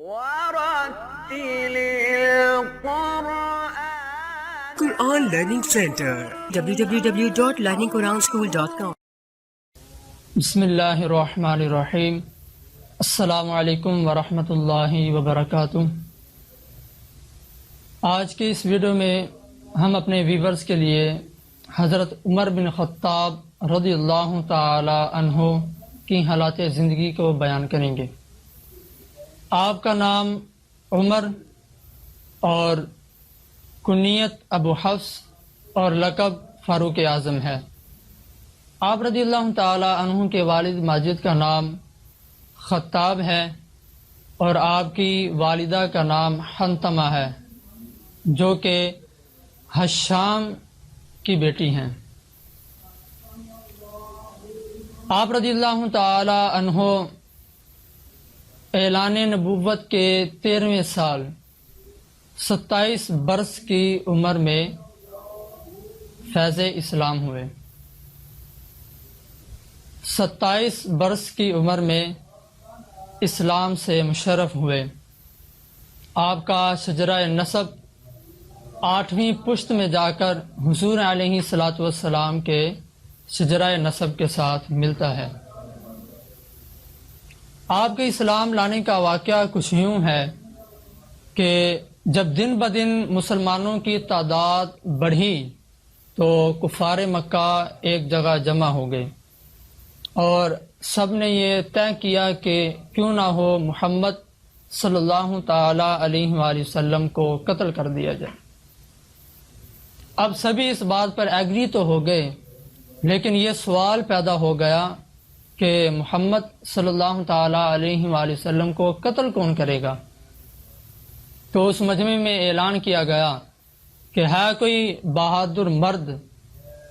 ورتل القرآن Quran Learning Center www.learningquranschool.com بسم اللہ الرحمن الرحیم۔ السلام علیکم ورحمۃ اللہ وبرکاتہ۔ آج کے اس ویڈیو میں ہم اپنے ویورز کے لیے حضرت عمر بن خطاب رضی اللہ تعالی عنہ کی حالات زندگی کو بیان کریں گے۔ آپ کا نام عمر اور کنیت ابو حفص اور لقب فاروق اعظم ہے۔ آپ رضی اللہ تعالی عنہ کے والد ماجد کا نام خطاب ہے اور آپ کی والدہ کا نام حنتمہ ہے جو کہ حشام کی بیٹی ہیں۔ آپ رضی اللہ تعالی عنہ اعلان نبوت کے 13ویں سال 27 برس کی عمر میں فیض اسلام ہوئے۔ 27 برس کی عمر میں اسلام سے مشرف ہوئے۔ آپ کا شجرہ نسب 8ویں پشت میں جا کر حضور علیہ الصلاۃ والسلام کے شجرہ نسب کے ساتھ ملتا ہے۔ آپ کے اسلام لانے کا واقعہ کچھ یوں ہے کہ جب دن بدن مسلمانوں کی تعداد بڑھی تو کفار مکہ ایک جگہ جمع ہو گئے اور سب نے یہ طے کیا کہ کیوں نہ ہو محمد صلی اللہ تعالی علیہ وآلہ وسلم کو قتل کر دیا جائے۔ اب سبھی اس بات پر ایگری تو ہو گئے، لیکن یہ سوال پیدا ہو گیا کہ محمد صلی اللہ تعالی علیہ وآلہ وسلم کو قتل کون کرے گا؟ تو اس مجمع میں اعلان کیا گیا کہ ہے کوئی بہادر مرد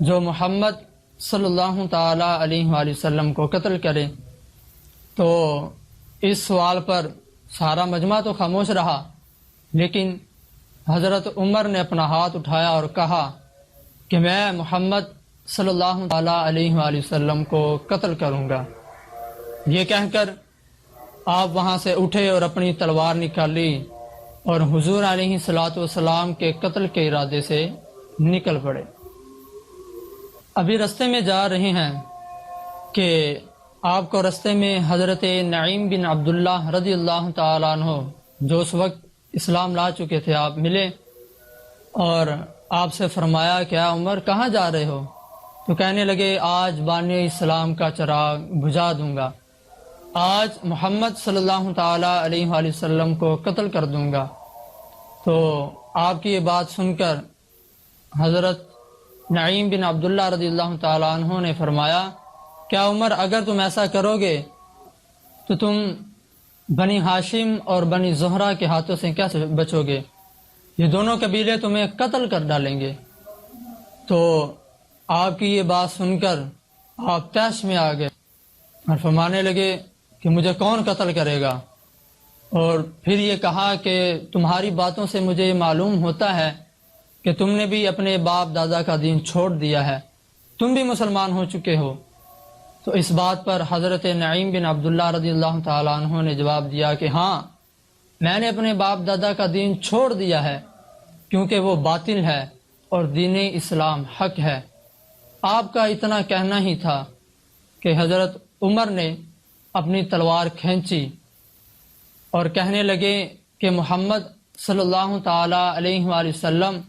جو محمد صلی اللہ تعالی علیہ وآلہ وسلم کو قتل کرے؟ تو اس سوال پر سارا مجمع تو خاموش رہا، لیکن حضرت عمر نے اپنا ہاتھ اٹھایا اور کہا کہ میں محمد صلی اللہ تعالی علیہ وآلہ وسلم کو قتل کروں گا۔ یہ کہہ کر آپ وہاں سے اٹھے اور اپنی تلوار نکالی اور حضور علیہ الصلاۃ والسلام کے قتل کے ارادے سے نکل پڑے۔ ابھی رستے میں جا رہے ہیں کہ آپ کو رستے میں حضرت نعیم بن عبداللہ رضی اللہ تعالیٰ عنہ جو اس وقت اسلام لا چکے تھے آپ ملے اور آپ سے فرمایا کہ اے عمر کہاں جا رہے ہو؟ تو کہنے لگے آج بانی اسلام کا چراغ بجھا دوں گا، آج محمد صلی اللہ تعالی علیہ وآلہ وسلم کو قتل کر دوں گا۔ تو آپ کی یہ بات سن کر حضرت نعیم بن عبداللہ رضی اللہ تعالی عنہ نے فرمایا کیا عمر اگر تم ایسا کرو گے تو تم بنی ہاشم اور بنی زہرہ کے ہاتھوں سے کیسے بچو گے؟ یہ دونوں قبیلے تمہیں قتل کر ڈالیں گے۔ تو آپ کی یہ بات سن کر آپ طیش میں آ گئے اور فرمانے لگے کہ مجھے کون قتل کرے گا؟ اور پھر یہ کہا کہ تمہاری باتوں سے مجھے یہ معلوم ہوتا ہے کہ تم نے بھی اپنے باپ دادا کا دین چھوڑ دیا ہے، تم بھی مسلمان ہو چکے ہو۔ تو اس بات پر حضرت نعیم بن عبداللہ رضی اللہ تعالیٰ عنہ نے جواب دیا کہ ہاں میں نے اپنے باپ دادا کا دین چھوڑ دیا ہے کیونکہ وہ باطل ہے اور دین اسلام حق ہے۔ آپ کا اتنا کہنا ہی تھا کہ حضرت عمر نے اپنی تلوار کھینچی اور کہنے لگے کہ محمد صلی اللہ تعالی علیہ وآلہ وسلم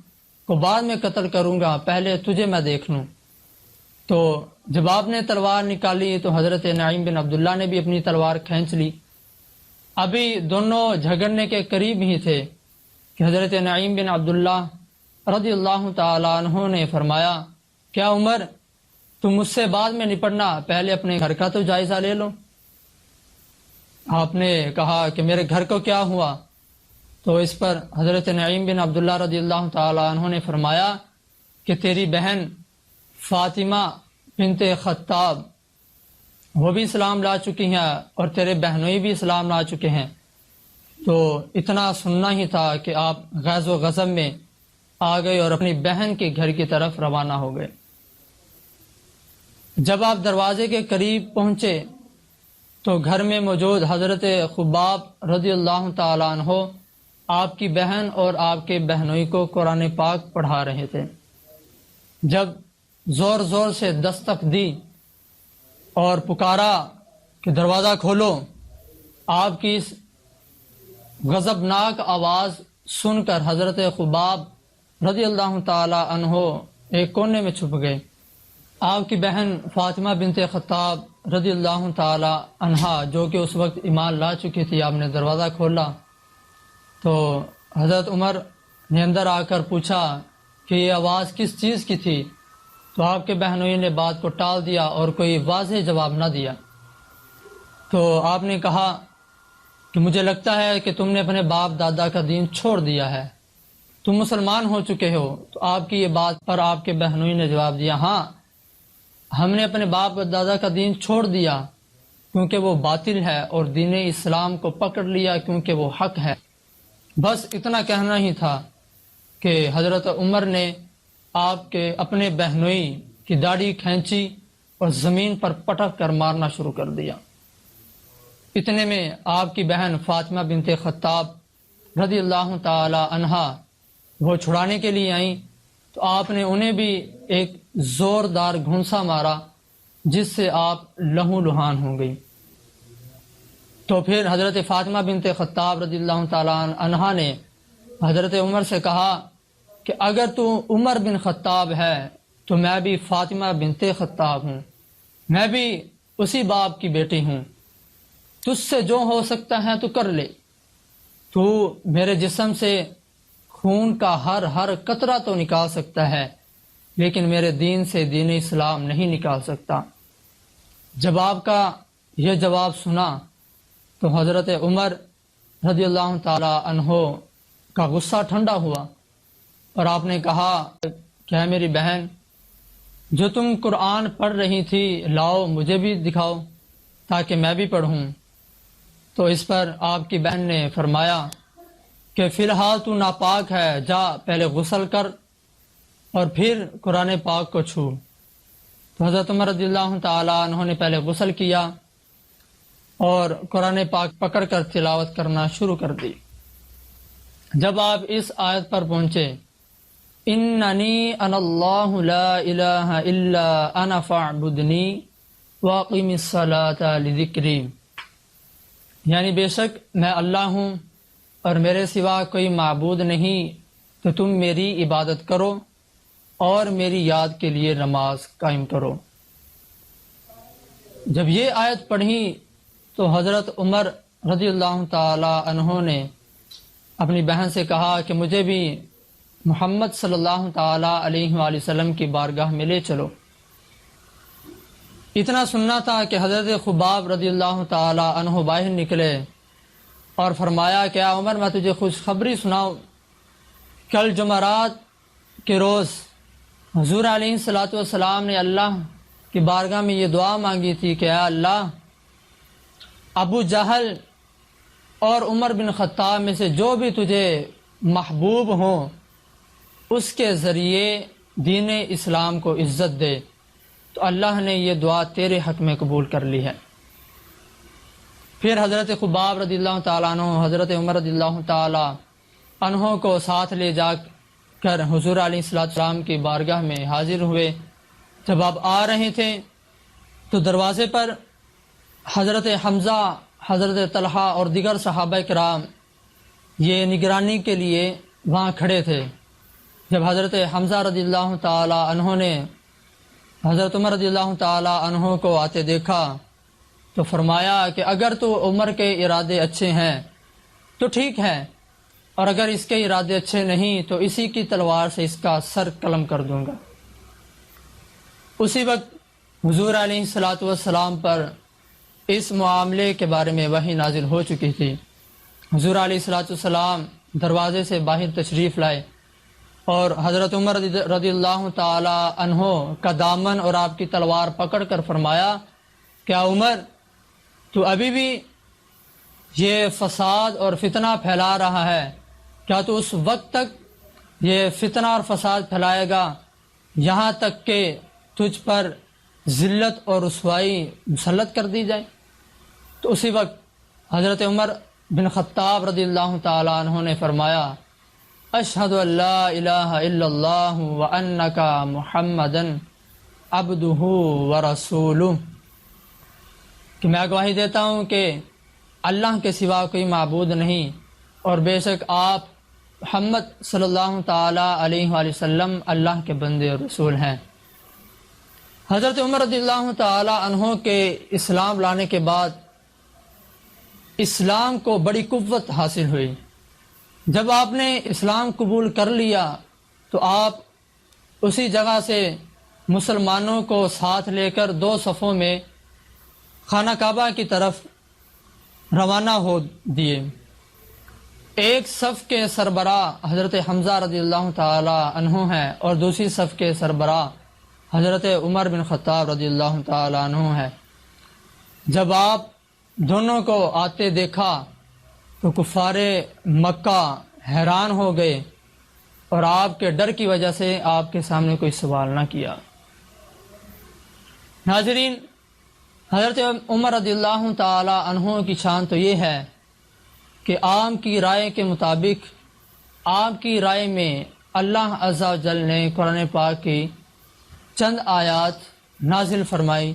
کو بعد میں قتل کروں گا، پہلے تجھے میں دیکھ لوں۔ تو جب آپ نے تلوار نکالی تو حضرت نعیم بن عبداللہ نے بھی اپنی تلوار کھینچ لی۔ ابھی دونوں جھگڑنے کے قریب ہی تھے کہ حضرت نعیم بن عبداللہ رضی اللہ تعالی عنہ نے فرمایا کیا عمر تم مجھ سے بعد میں نپٹنا، پہلے اپنے گھر کا تو جائزہ لے لو۔ آپ نے کہا کہ میرے گھر کو کیا ہوا؟ تو اس پر حضرت نعیم بن عبداللہ رضی اللہ تعالی عنہ نے فرمایا کہ تیری بہن فاطمہ بنت خطاب وہ بھی اسلام لا چکی ہیں اور تیرے بہنوئی بھی اسلام لا چکے ہیں۔ تو اتنا سننا ہی تھا کہ آپ غیظ و غضب میں آ گئے اور اپنی بہن کے گھر کی طرف روانہ ہو گئے۔ جب آپ دروازے کے قریب پہنچے تو گھر میں موجود حضرت خباب رضی اللہ تعالیٰ عنہ آپ کی بہن اور آپ کے بہنوئی کو قرآن پاک پڑھا رہے تھے۔ جب زور زور سے دستک دی اور پکارا کہ دروازہ کھولو، آپ کی اس غضبناک آواز سن کر حضرت خباب رضی اللہ تعالی عنہ ایک کونے میں چھپ گئے۔ آپ کی بہن فاطمہ بنت خطاب رضی اللہ تعالی عنہا جو کہ اس وقت ایمان لا چکی تھی، آپ نے دروازہ کھولا تو حضرت عمر نے اندر آ کر پوچھا کہ یہ آواز کس چیز کی تھی، تو آپ کے بہنوئی نے بات کو ٹال دیا اور کوئی واضح جواب نہ دیا۔ تو آپ نے کہا کہ مجھے لگتا ہے کہ تم نے اپنے باپ دادا کا دین چھوڑ دیا ہے، تم مسلمان ہو چکے ہو۔ تو آپ کی یہ بات پر آپ کے بہنوئی نے جواب دیا، ہاں ہم نے اپنے باپ دادا کا دین چھوڑ دیا کیونکہ وہ باطل ہے، اور دین اسلام کو پکڑ لیا کیونکہ وہ حق ہے۔ بس اتنا کہنا ہی تھا کہ حضرت عمر نے آپ کے اپنے بہنوئی کی داڑھی کھینچی اور زمین پر پٹک کر مارنا شروع کر دیا۔ اتنے میں آپ کی بہن فاطمہ بنت خطاب رضی اللہ تعالی عنہا وہ چھڑانے کے لیے آئیں، تو آپ نے انہیں بھی ایک زوردار گھونسا مارا جس سے آپ لہو لہان ہو گئی۔ تو پھر حضرت فاطمہ بنت خطاب رضی اللہ تعالی عنہا نے حضرت عمر سے کہا کہ اگر تو عمر بن خطاب ہے تو میں بھی فاطمہ بنت خطاب ہوں، میں بھی اسی باپ کی بیٹی ہوں، تجھ سے جو ہو سکتا ہے تو کر لے، تو میرے جسم سے خون کا ہر قطرہ تو نکال سکتا ہے لیکن میرے دین سے دین اسلام نہیں نکال سکتا۔ جب آپ کا یہ جواب سنا تو حضرت عمر رضی اللہ تعالی عنہ کا غصہ ٹھنڈا ہوا اور آپ نے کہا کہ اے میری بہن، جو تم قرآن پڑھ رہی تھی لاؤ مجھے بھی دکھاؤ تاکہ میں بھی پڑھوں۔ تو اس پر آپ کی بہن نے فرمایا کہ فی الحال تو ناپاک ہے، جا پہلے غسل کر اور پھر قرآن پاک کو چھو۔ تو حضرت عمر رضی اللہ تعالیٰ عنہ نے پہلے غسل کیا اور قرآن پاک پکڑ کر تلاوت کرنا شروع کر دی۔ جب آپ اس آیت پر پہنچے، اننی انا اللہ لا الہ الا انا فاعبدنی واقم الصلاۃ لذکری، یعنی بے شک میں اللہ ہوں اور میرے سوا کوئی معبود نہیں، تو تم میری عبادت کرو اور میری یاد کے لیے نماز قائم کرو۔ جب یہ آیت پڑھی تو حضرت عمر رضی اللہ تعالی عنہ نے اپنی بہن سے کہا کہ مجھے بھی محمد صلی اللہ تعالی علیہ وآلہ وسلم کی بارگاہ میں لے چلو۔ اتنا سننا تھا کہ حضرت خباب رضی اللہ تعالی عنہ باہر نکلے اور فرمایا کہ اے عمر، میں تجھے خوشخبری سناؤں، کل جمعرات کے روز حضور علیہ الصلوۃ والسلام نے اللہ کی بارگاہ میں یہ دعا مانگی تھی کہ اے اللہ، ابو جہل اور عمر بن خطاب میں سے جو بھی تجھے محبوب ہوں اس کے ذریعے دین اسلام کو عزت دے۔ تو اللہ نے یہ دعا تیرے حق میں قبول کر لی ہے۔ پھر حضرت خباب رضی اللہ تعالیٰ عنہ حضرت عمر رضی اللہ تعالیٰ عنہ کو ساتھ لے جا کر حضور علیہ السلام کی بارگاہ میں حاضر ہوئے۔ جب آپ آ رہے تھے تو دروازے پر حضرت حمزہ، حضرت طلحہ اور دیگر صحابہ کرام یہ نگرانی کے لیے وہاں کھڑے تھے۔ جب حضرت حمزہ رضی اللہ تعالیٰ عنہ نے حضرت عمر رضی اللہ تعالیٰ عنہ کو آتے دیکھا تو فرمایا کہ اگر تو عمر کے ارادے اچھے ہیں تو ٹھیک ہے، اور اگر اس کے ارادے اچھے نہیں تو اسی کی تلوار سے اس کا سر قلم کر دوں گا۔ اسی وقت حضور علیہ الصلوۃ والسلام پر اس معاملے کے بارے میں وحی نازل ہو چکی تھی۔ حضور علیہ الصلوۃ والسلام دروازے سے باہر تشریف لائے اور حضرت عمر رضی اللہ تعالی عنہ کا دامن اور آپ کی تلوار پکڑ کر فرمایا کیا عمر، تو ابھی بھی یہ فساد اور فتنہ پھیلا رہا ہے؟ کیا تو اس وقت تک یہ فتنہ اور فساد پھیلائے گا یہاں تک کہ تجھ پر ذلت اور رسوائی مسلط کر دی جائے؟ تو اسی وقت حضرت عمر بن خطاب رضی اللہ تعالیٰ عنہ نے فرمایا اشہد ان لا الہ الا اللہ وانک محمدا عبدہ ورسولہ، کہ میں گواہی دیتا ہوں کہ اللہ کے سوا کوئی معبود نہیں اور بے شک آپ محمد صلی اللہ تعالیٰ علیہ وآلہ وسلم اللہ کے بندے اور رسول ہیں۔ حضرت عمر رضی اللہ تعالیٰ عنہ کے اسلام لانے کے بعد اسلام کو بڑی قوت حاصل ہوئی۔ جب آپ نے اسلام قبول کر لیا تو آپ اسی جگہ سے مسلمانوں کو ساتھ لے کر 2 صفوں میں خانہ کعبہ کی طرف روانہ ہو دیے۔ ایک صف کے سربراہ حضرت حمزہ رضی اللہ تعالی عنہ ہیں اور دوسری صف کے سربراہ حضرت عمر بن خطاب رضی اللہ تعالی عنہ ہیں۔ جب آپ دونوں کو آتے دیکھا تو کفار مکہ حیران ہو گئے اور آپ کے ڈر کی وجہ سے آپ کے سامنے کوئی سوال نہ کیا۔ ناظرین، حضرت عمر رضی اللہ تعالی عنہ کی شان تو یہ ہے کہ عام کی رائے کے مطابق آپ کی رائے میں اللہ عز و جل نے قرآن پاک کی چند آیات نازل فرمائی،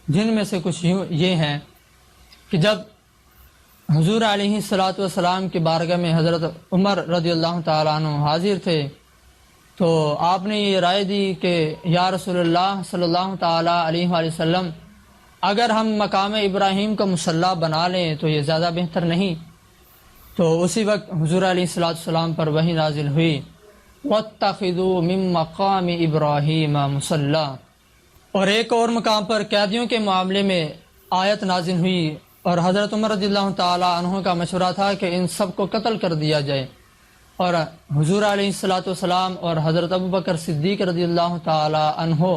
جن میں سے کچھ یہ ہیں کہ جب حضور علیہ الصلاۃ والسلام کی بارگاہ میں حضرت عمر رضی اللہ تعالیٰ عنہ حاضر تھے تو آپ نے یہ رائے دی کہ یا رسول اللہ صلی اللہ تعالیٰ علیہ وآلہ وسلم، اگر ہم مقام ابراہیم کا مصلی بنا لیں تو یہ زیادہ بہتر نہیں۔ تو اسی وقت حضور علیہ الصلاۃ والسلام پر وحی نازل ہوئی وَاتَّخِذُوا مِن مَّقَامِ إِبْرَاهِيمَ مُصَلًّى، اور ایک اور مقام پر قیدیوں کے معاملے میں آیت نازل ہوئی اور حضرت عمر رضی اللہ تعالی عنہ کا مشورہ تھا کہ ان سب کو قتل کر دیا جائے، اور حضور علیہ الصلاۃ والسلام اور حضرت ابوبکر صدیق رضی اللہ تعالی عنہ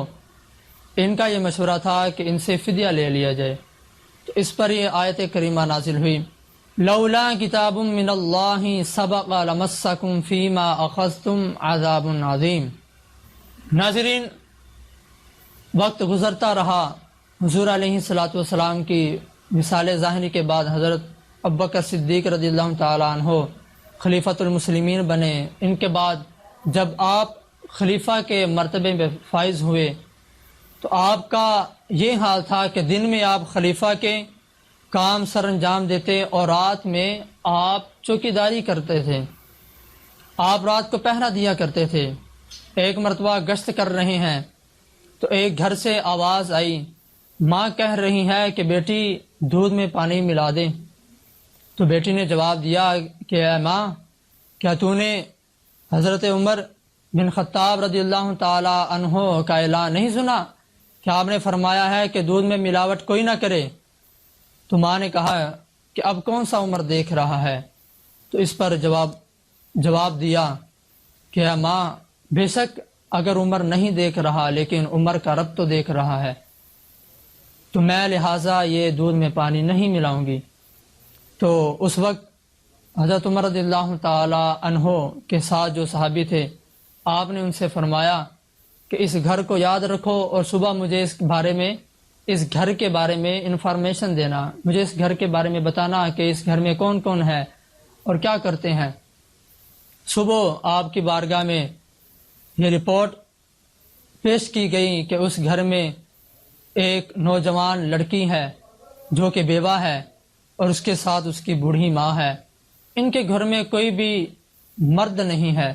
ان کا یہ مشورہ تھا کہ ان سے فدیہ لے لیا جائے۔ تو اس پر یہ آیت کریمہ نازل ہوئی لولا کتاب من اللہ سبق لمسکم فیما اخذتم عذاب عظیم۔ ناظرین، وقت گزرتا رہا، حضور علیہ الصلاۃ والسلام کی مثال ظاہری کے بعد حضرت ابوبکر صدیق رضی اللہ تعالیٰ عنہ خلیفۃ المسلمین بنے۔ ان کے بعد جب آپ خلیفہ کے مرتبے میں فائز ہوئے تو آپ کا یہ حال تھا کہ دن میں آپ خلیفہ کے کام سر انجام دیتے اور رات میں آپ چوکیداری کرتے تھے، آپ رات کو پہرا دیا کرتے تھے۔ ایک مرتبہ گشت کر رہے ہیں تو ایک گھر سے آواز آئی، ماں کہہ رہی ہے کہ بیٹی دودھ میں پانی ملا دے۔ تو بیٹی نے جواب دیا کہ اے ماں، کیا تو نے حضرت عمر بن خطاب رضی اللہ تعالی عنہ کا اعلان نہیں سنا کہ آپ نے فرمایا ہے کہ دودھ میں ملاوٹ کوئی نہ کرے؟ تو ماں نے کہا کہ اب کون سا عمر دیکھ رہا ہے؟ تو اس پر جواب دیا کہ اے ماں، بے شک اگر عمر نہیں دیکھ رہا لیکن عمر کا رب تو دیکھ رہا ہے، تو میں لہٰذا یہ دودھ میں پانی نہیں ملاؤں گی۔ تو اس وقت حضرت عمر رضی اللہ تعالی عنہ کے ساتھ جو صحابی تھے، آپ نے ان سے فرمایا کہ اس گھر کو یاد رکھو اور صبح مجھے اس گھر کے بارے میں انفارمیشن دینا، مجھے اس گھر کے بارے میں بتانا کہ اس گھر میں کون کون ہے اور کیا کرتے ہیں۔ صبح آپ کی بارگاہ میں یہ رپورٹ پیش کی گئی کہ اس گھر میں ایک نوجوان لڑکی ہے جو کہ بیوہ ہے اور اس کے ساتھ اس کی بوڑھی ماں ہے، ان کے گھر میں کوئی بھی مرد نہیں ہے۔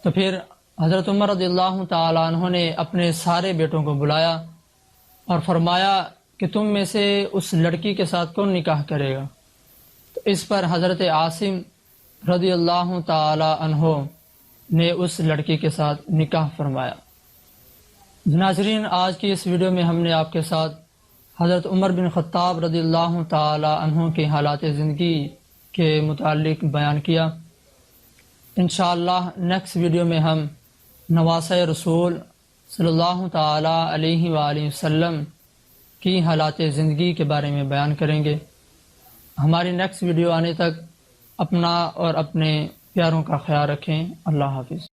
تو پھر حضرت عمر رضی اللہ تعالیٰ عنہ نے اپنے سارے بیٹوں کو بلایا اور فرمایا کہ تم میں سے اس لڑکی کے ساتھ کون نکاح کرے گا؟ تو اس پر حضرت عاصم رضی اللہ تعالی عنہ نے اس لڑکی کے ساتھ نکاح فرمایا۔ ناظرین، آج کی اس ویڈیو میں ہم نے آپ کے ساتھ حضرت عمر بن خطاب رضی اللہ تعالی عنہ کے حالات زندگی کے متعلق بیان کیا۔ انشاءاللہ نیکسٹ ویڈیو میں ہم نواسۂ رسول صلی اللہ تعالی علیہ وآلہ وسلم کی حالات زندگی کے بارے میں بیان کریں گے۔ ہماری نیکسٹ ویڈیو آنے تک اپنا اور اپنے پیاروں کا خیال رکھیں۔ اللہ حافظ۔